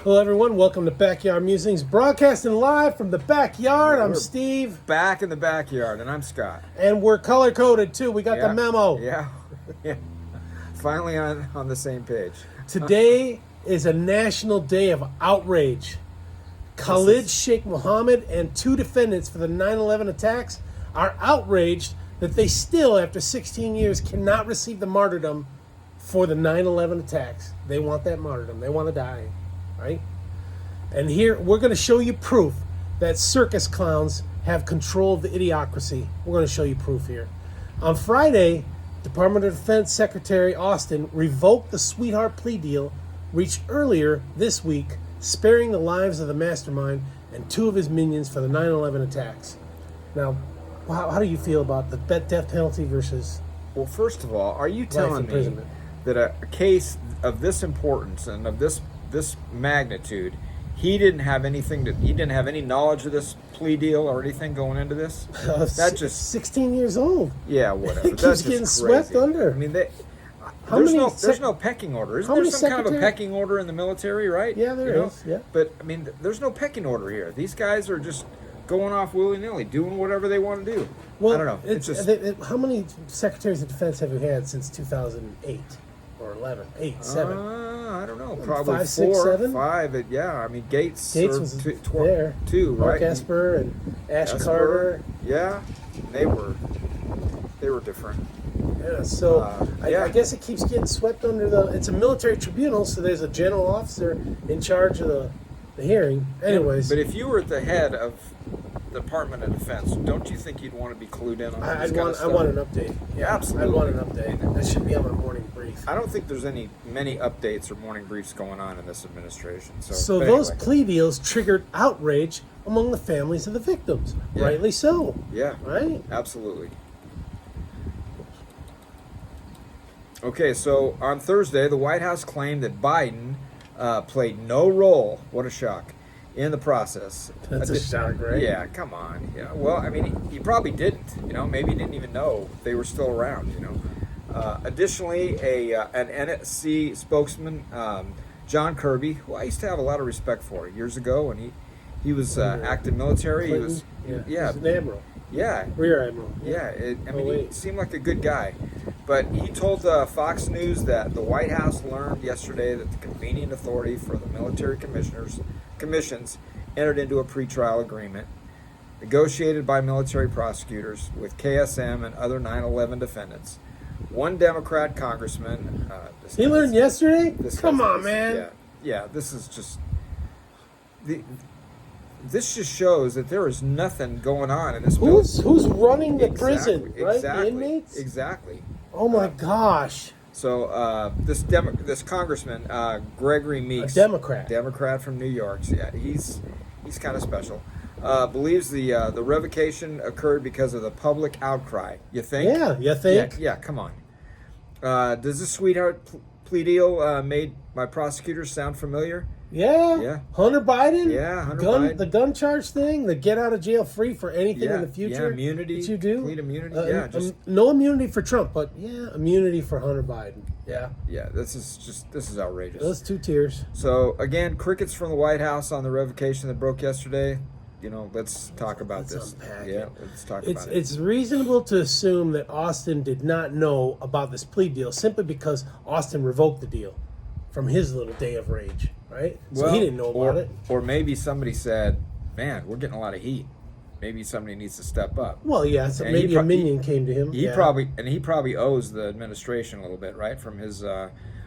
Hello, everyone. Welcome to Backyard Musings, broadcasting live from the backyard. I'm Steve. Back in the backyard, and I'm Scott. And we're color-coded, too. We got the memo. Yeah. Finally on the same page. Today is a national day of outrage. Khalid Sheikh Mohammed and two defendants for the 9/11 attacks are outraged that they still, after 16 years, cannot receive the martyrdom for the 9/11 attacks. They want that martyrdom. They want to die. Right? And here we're going to show you proof that circus clowns have control of the idiocracy. We're going to show you proof here. On Friday, Department of Defense Secretary Austin revoked the sweetheart plea deal reached earlier this week, sparing the lives of the mastermind and two of his minions for the 9/11 attacks. Now, how do you feel about the death penalty versus? Well, first of all, are you telling me that a case of this importance and of this magnitude, he didn't have any knowledge of this plea deal or anything going into this? That's just 16 years old. Yeah, whatever. It keeps getting swept under. I mean, there's no pecking order. Isn't there some kind of a pecking order in the military, right? Yeah, there is. Yeah. But I mean, there's no pecking order here. These guys are just going off willy-nilly, doing whatever they want to do. Well, I don't know. It's just how many secretaries of defense have you had since 2008 or 11? 8, 7? I don't know. Probably 5, 4, 6, 7? 5. Yeah, I mean Gates was there. 2, Mark right? Esper and Ash Carter. Yeah, they were different. Yeah, so I guess it keeps getting swept under it's a military tribunal, so there's a general officer in charge of the hearing. Anyways. But if you were at the head of the Department of Defense, don't you think you'd want to be clued in on this kind of stuff? I want an update. Yeah, absolutely. I want an update. That should be on my morning brief. I don't think there's many updates or morning briefs going on in this administration. So those plea deals triggered outrage among the families of the victims. Yeah. Rightly so. Yeah. Right? Absolutely. Okay, so on Thursday, the White House claimed that Biden played no role, what a shock, in the process. That's a shock, right? Yeah, come on. Yeah. Well, I mean, he probably didn't. Maybe he didn't even know they were still around. Additionally, an NSC spokesman, John Kirby, who I used to have a lot of respect for years ago, and he was active military. Clinton? He was an admiral. Yeah, rear admiral. Yeah, he seemed like a good guy. But he told Fox News that the White House learned yesterday that the convening authority for the military commissions entered into a pretrial agreement negotiated by military prosecutors with KSM and other 9/11 defendants. One Democrat congressman. He learned yesterday? Come on, man. Yeah. This is just this just shows that there is nothing going on in this. Who's running the prison? Right, exactly, the inmates. Exactly. Oh my gosh. So this congressman Gregory Meeks, a Democrat from New York, yeah, he's kind of special. Believes the revocation occurred because of the public outcry. You think? Yeah, you think? Yeah, come on. Does this sweetheart plea deal made by prosecutors sound familiar? Yeah. Hunter Biden? Yeah, Hunter Biden. The gun charge thing, the get out of jail free for anything in the future. Yeah, immunity. That you do. Plead immunity. No immunity for Trump, but immunity for Hunter Biden. Yeah. This is outrageous. Those 2 tiers. So again, crickets from the White House on the revocation that broke yesterday. Let's talk about this. Yeah, let's talk about it. It's reasonable to assume that Austin did not know about this plea deal simply because Austin revoked the deal from his little day of rage, right? So he didn't know about it. Or maybe somebody said, man, we're getting a lot of heat. Maybe somebody needs to step up. Well, yeah, so maybe a minion came to him. He probably owes the administration a little bit, right, from his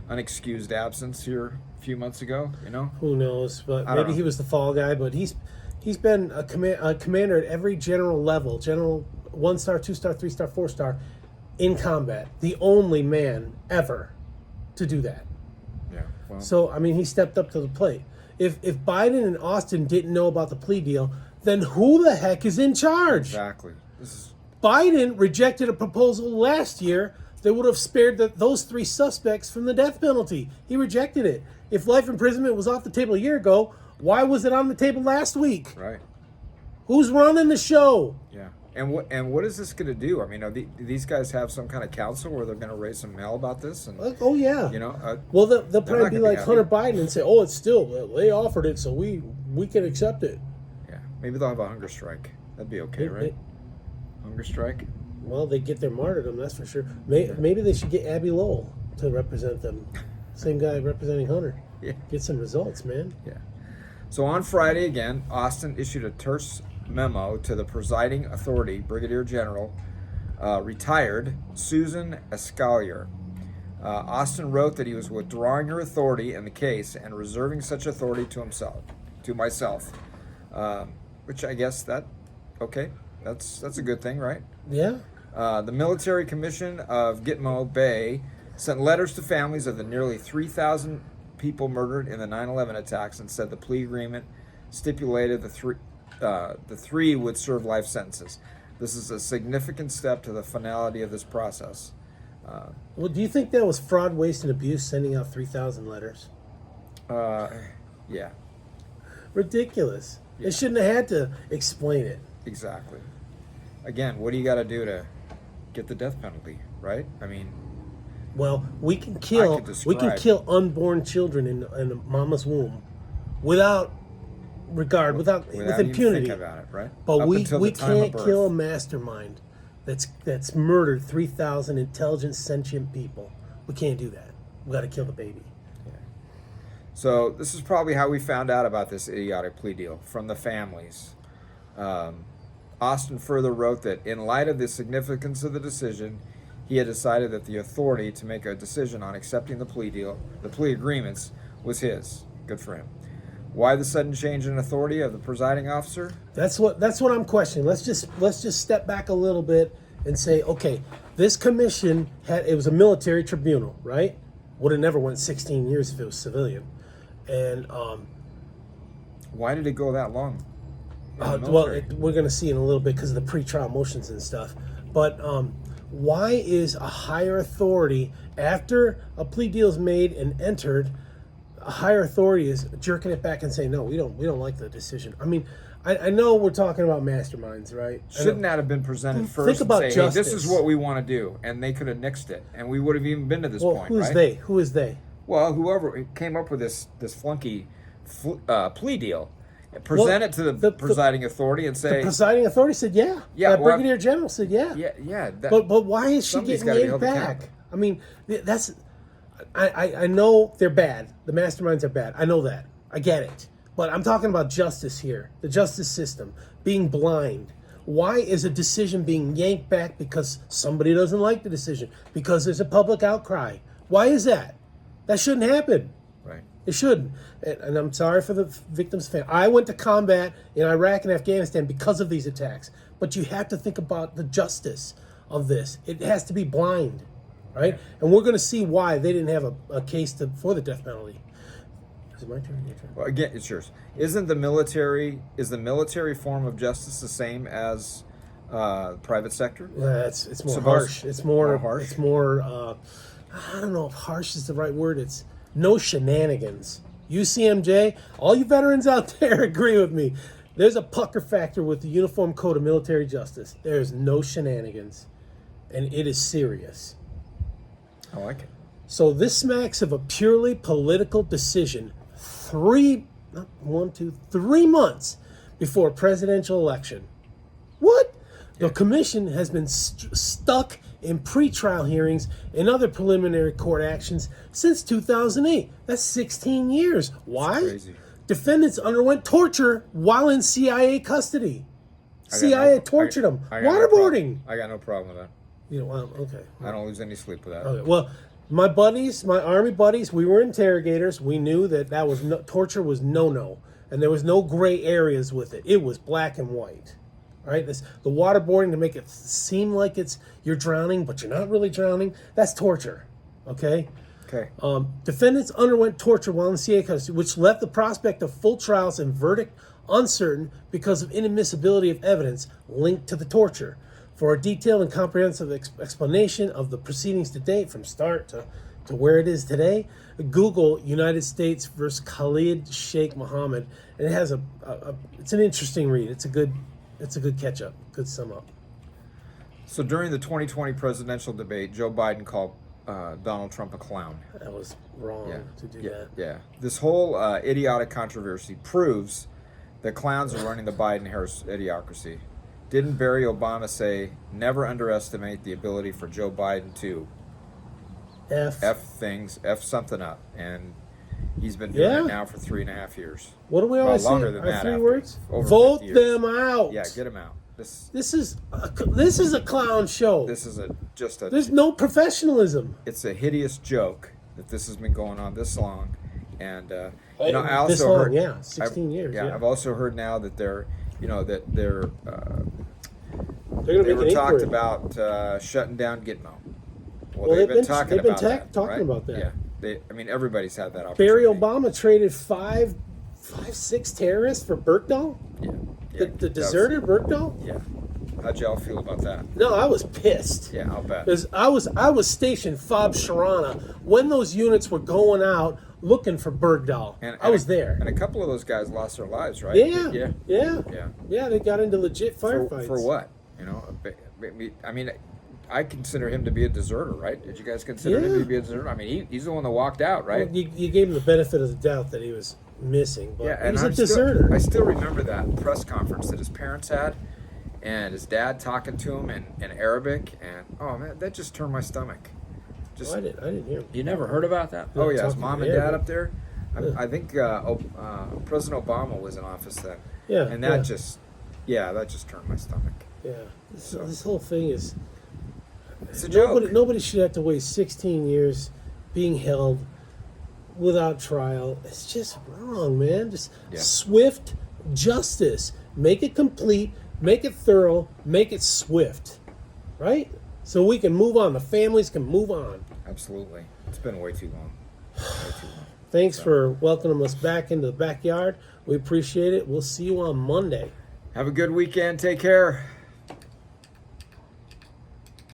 unexcused absence here a few months ago, Who knows, but maybe he was the fall guy, but he's been a commander at every general level, general 1-star, 2-star, 3-star, 4-star in combat. The only man ever to do that. Yeah. Well. So, he stepped up to the plate. If Biden and Austin didn't know about the plea deal, then who the heck is in charge? Exactly. Biden rejected a proposal last year that would have spared those 3 suspects from the death penalty. He rejected it. If life imprisonment was off the table a year ago, why was it on the table last week? Right. Who's running the show? Yeah. And what is this going to do? I mean, do these guys have some kind of council where they're going to raise some mail about this? And Oh yeah. Well, they'll probably be like Hunter Biden and say, "Oh, it's still they offered it, so we can accept it." Yeah, maybe they'll have a hunger strike. That'd be okay, right? Hunger strike. Well, they get their martyrdom, that's for sure. Maybe they should get Abby Lowell to represent them. Same guy representing Hunter. Yeah. Get some results, man. Yeah. So on Friday again, Austin issued a terse memo to the presiding authority, Brigadier General, retired Susan Escalier. Austin wrote that he was withdrawing her authority in the case and reserving such authority to myself, which I guess that's a good thing, right? Yeah. The Military Commission of Gitmo Bay sent letters to families of the nearly 3,000 people murdered in the 9/11 attacks and said the plea agreement stipulated the three would serve life sentences. This is a significant step to the finality of this process. Well, do you think that was fraud, waste, and abuse, sending out 3,000 letters? Yeah. Ridiculous. Yeah. They shouldn't have had to explain it. Exactly. Again, what do you got to do to get the death penalty, right? I mean, well, we can kill unborn children in a mama's womb without regard, with impunity. Even thinking about it, right? But we can't kill a mastermind that's murdered 3,000 intelligent, sentient people. We can't do that. We got to kill the baby. Yeah. So this is probably how we found out about this idiotic plea deal, from the families. Austin further wrote that in light of the significance of the decision, he had decided that the authority to make a decision on accepting the plea agreements, was his. Good for him. Why the sudden change in authority of the presiding officer? That's what I'm questioning. Let's just step back a little bit and say, okay, this commission it was a military tribunal, right? Would have never went 16 years if it was civilian. And why did it go that long? We're going to see in a little bit because of the pretrial motions and stuff. But why is a higher authority, after a plea deal is made and entered, a higher authority is jerking it back and saying, no, we don't like the decision? I mean, I know we're talking about masterminds, right? Shouldn't that have been presented first? Think about and say, justice. Hey, this is what we want to do, and they could have nixed it, and we would have even been to this point, who's right? they? Who is they? Well, whoever came up with this flunky plea deal, present it to the presiding authority and say... The presiding authority said, yeah. Brigadier General said, yeah. Yeah. But why is she getting yanked back? I mean, that's... I know they're bad. The masterminds are bad. I know that. I get it. But I'm talking about justice here. The justice system. Being blind. Why is a decision being yanked back because somebody doesn't like the decision? Because there's a public outcry. Why is that? That shouldn't happen. Right. It shouldn't. And I'm sorry for the victims' family. I went to combat in Iraq and Afghanistan because of these attacks. But you have to think about the justice of this. It has to be blind. Right? And we're going to see why they didn't have a case for the death penalty. Is it my turn? Your turn? Well, again, it's yours. Is the military form of justice the same as private sector? It's more harsh. It's more harsh. It's more, I don't know if harsh is the right word. It's no shenanigans. UCMJ, all you veterans out there agree with me. There's a pucker factor with the Uniform Code of Military Justice. There's no shenanigans. And it is serious. I like it. So this smacks of a purely political decision 3 months before a presidential election. What? The commission has been stuck in pretrial hearings and other preliminary court actions since 2008. That's 16 years. Why? That's crazy. Defendants underwent torture while in CIA custody. CIA tortured them. Waterboarding. I got no problem with that. Okay. I don't lose any sleep with that. Okay. Well, my buddies, my Army buddies, we were interrogators. We knew that was torture was no, and there was no gray areas with it. It was black and white. Right? The waterboarding to make it seem like you're drowning, but you're not really drowning. That's torture. Okay. Okay. Defendants underwent torture while in CIA custody, which left the prospect of full trials and verdict uncertain because of inadmissibility of evidence linked to the torture. For a detailed and comprehensive explanation of the proceedings to date, from start to where it is today, Google United States versus Khalid Sheikh Mohammed, and it has it's an interesting read. It's a good catch up, good sum up. So during the 2020 presidential debate, Joe Biden called Donald Trump a clown. That was wrong to do that. Yeah. This whole idiotic controversy proves that clowns are running the Biden-Harris idiocracy. Didn't Barry Obama say, never underestimate the ability for Joe Biden to F something up? And he's been doing it now for 3.5 years. What do we always say? Longer than that. 3 words? Over Vote 50 years. them out. Yeah, get him out. This is a clown show. This is There's no professionalism. It's a hideous joke that this has been going on this long, and I also this long, heard 16 years. Yeah, I've also heard now that they're they were were talked about shutting down Gitmo. Well, they've been talking about that. Yeah, everybody's had that opportunity. Barry Obama traded 6 terrorists for Bergdahl. Yeah. The deserter Bergdahl? Yeah. How'd y'all feel about that? No, I was pissed. Yeah, I'll bet. Because I was stationed Fob Sharana when those units were going out looking for Bergdahl. I was there. And a couple of those guys lost their lives, right? Yeah, they got into legit firefights. For what? I mean, I consider him to be a deserter, right? Did you guys consider him to be a deserter? I mean, he's the one that walked out, right? Well, you gave him the benefit of the doubt that he was missing, but he was a deserter. deserter. I still remember that press conference that his parents had, and his dad talking to him in Arabic, and oh man, that just turned my stomach. I didn't hear him. You never heard about that? No, oh yeah, his mom and dad up there. Yeah. I think President Obama was in office then. Yeah, and that just turned my stomach. Yeah, this whole thing is. It's a joke. Nobody should have to wait 16 years being held without trial. It's just wrong, man. Just swift justice. Make it complete. Make it thorough. Make it swift. Right? So we can move on. The families can move on. Absolutely. It's been way too long. Thanks for welcoming us back into the backyard. We appreciate it. We'll see you on Monday. Have a good weekend. Take care.